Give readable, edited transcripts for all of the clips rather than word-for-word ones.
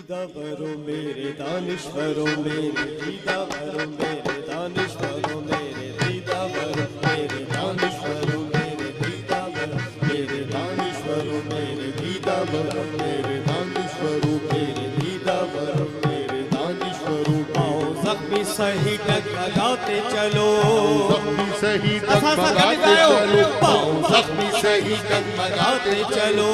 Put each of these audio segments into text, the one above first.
दीदावरों मेरे दानिश्वरों मेरे दीदावरों मेरे दानिश्वरों मेरे दीदावरों मेरे दानिश्वरों मेरे दीदावरों मेरे दानिश्वरों मेरे दीदावरों मेरे दानिश्वरों मेरे दीदावरों मेरे दानिश्वरों। आओ जख्मी सही डगमगाते चलो, जख्मी सही डगमगाते चलो, जख्मी सही डगमगाते चलो,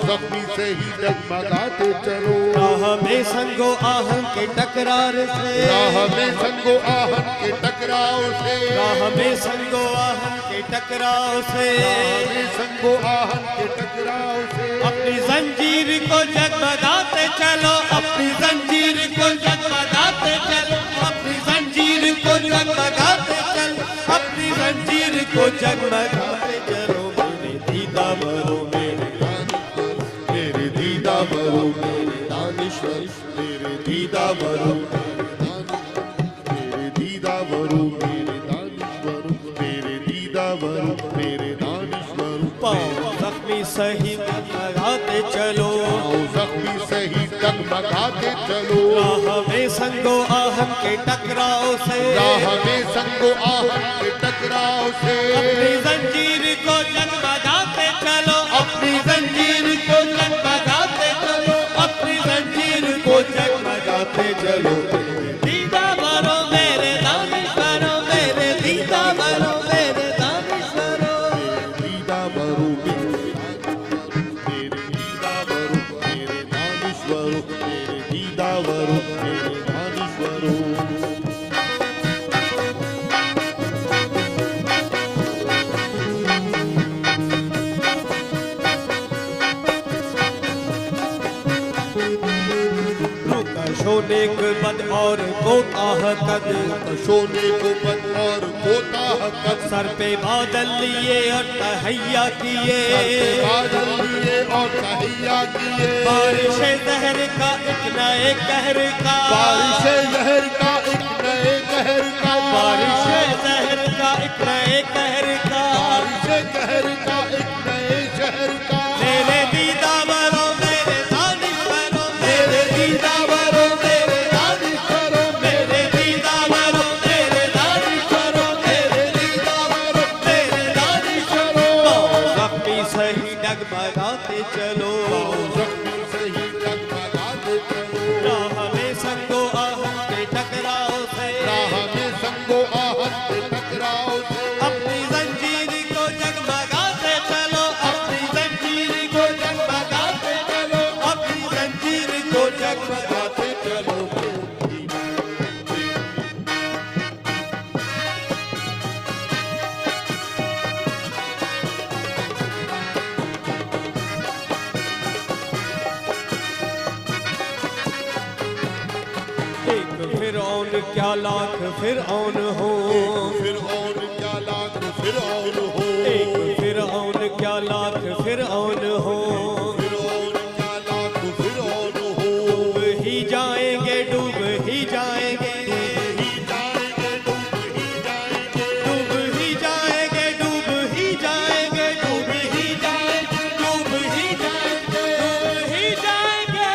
जख्मी सही डगमगाते चलो। राह में संगो आहन के टकरार से, राह में संगो आहन के टकराव से, राह में संगो आहन के टकराव से, राह में संगो आहन के टकराव से। अपनी जंजीर को जगमगाते चलो, अपनी जंजीर को जगमगाते चलो, अपनी जंजीर को जगमगाते चलो, अपनी जंजीर को जगमगाते चलो। मेरे दीदावरों मेरे मेरे दीदावरों मेरे दानिश्वर मेरे दीदावरों मेरे दीदावरों मेरे दानिश्वर मेरे दीदावरों मेरे दानिश्वर। पाओ जख्मी सही डगमगाते चलो, जख्मी सही डगमगाते चलो। राह में संगो आहन के टकराव से, राह में संगो आहन के टकराव से। अपनी जंजीर को जगमगाते चलो, अपनी जंजीर को जगमगाते चलो, अपनी जंजीर को जगमगाते चलो। दीदावरों मेरे दानिश्वरों मेरे दीदावरों मेरे दानिश्वरों। दीदावरों मेरे दीदावरों मेरे दानिश्वरों मेरे दीदावरों मेरे दानिश्वरों। सोने को बद और कोताह कद, सोने को बद और कोताह कद। सर पे बादल लिए और तहैया किए, बादल लिए और तहैया किए। बारिश जहर का एक नए कहर का, बारिश जहर का एक नए कहर का, बारिश जहर का एक नए कहर का, बारिश कहर का एक नए शहर का। मेरे दीदावरों मेरे दानिश्वरों मेरे दीदावरों मेरे दानिश्वरों मेरे दीदावरों मेरे दानिश्वरों मेरे दीदावरों मेरे दानिश्वरों। जख्मी सही डगमगाते चलो, जख्मी सही डगमगाते चलो। राह में संगो आहन के टकराव से, राह में संगो आहन के टकराव से। अपनी जंजीर को जगमगाते चलो, अपनी जंजीर को जगमगाते चलो, अपनी जंजीर को जगमगाते चलो। एक फिरौन क्या लाख फिरौन हो, फिरऔन क्या लाख फिरऔन हो। एक फिरौन क्या लाख फिरौन हो। फिरऔन क्या लाख फिरऔन हो। डूब ही जाएंगे डूब ही जाएंगे, ही जाएंगे डूब ही जाएंगे। डूब ही जाएंगे डूब ही जाएंगे, डूब ही जाएंगे डूब ही जाएंगे, डूब ही जाएंगे।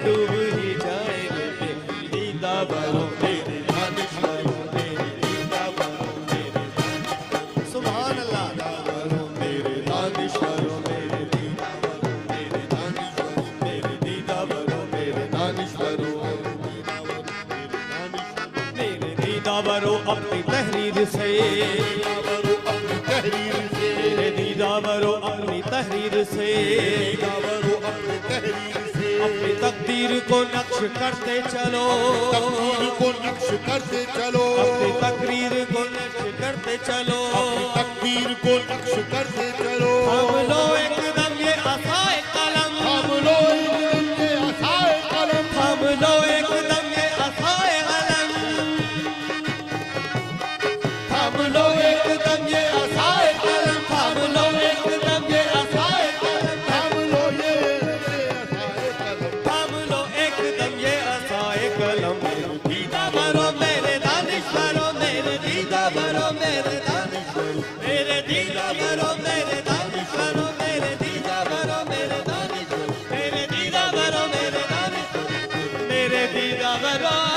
डूब ही जाएंगे दीदावरों मेरे दानिश्वरों मेरे दीदावरों मेरे दानिश्वरों। सुभान अल्लाह। दीदावरों मेरे दानिश्वरों मेरे दीदावरों मेरे दानिश्वरों मेरे दीदावरों मेरे दानिश्वरों मेरे दीदावरों अपनी तहरीर से, अपनी तहरीर से। मेरे दीदावरों अपनी तहरीर से, दीदावरों अपनी तहरीर से। अपनी तकदीर को नक्श करते चलो, तकदीर को नक्श करते चलो। अपनी तकरीर को नक्श करते चलो। अपनी तकदीर को नक्श करते चलो। हम लो एकदम ये असाए कलम, हम लो एकदम ये असाए कलम। हम लो एकदम ये असाए कलम, हम लो एकदम ये असाए कलम, हम लो एकदम ये असाए कलम, हम लो ये असाए कलम। हम लो एकदम ये असाए कलम। दीदावरों मेरे दानिश्वरों मेरे भरो मेरे दानेश्वर मेरे दीदा भरो मेरे दानेश्वर मेरे दीदा भरो मेरे दानेश्वर मेरे दीदा भरो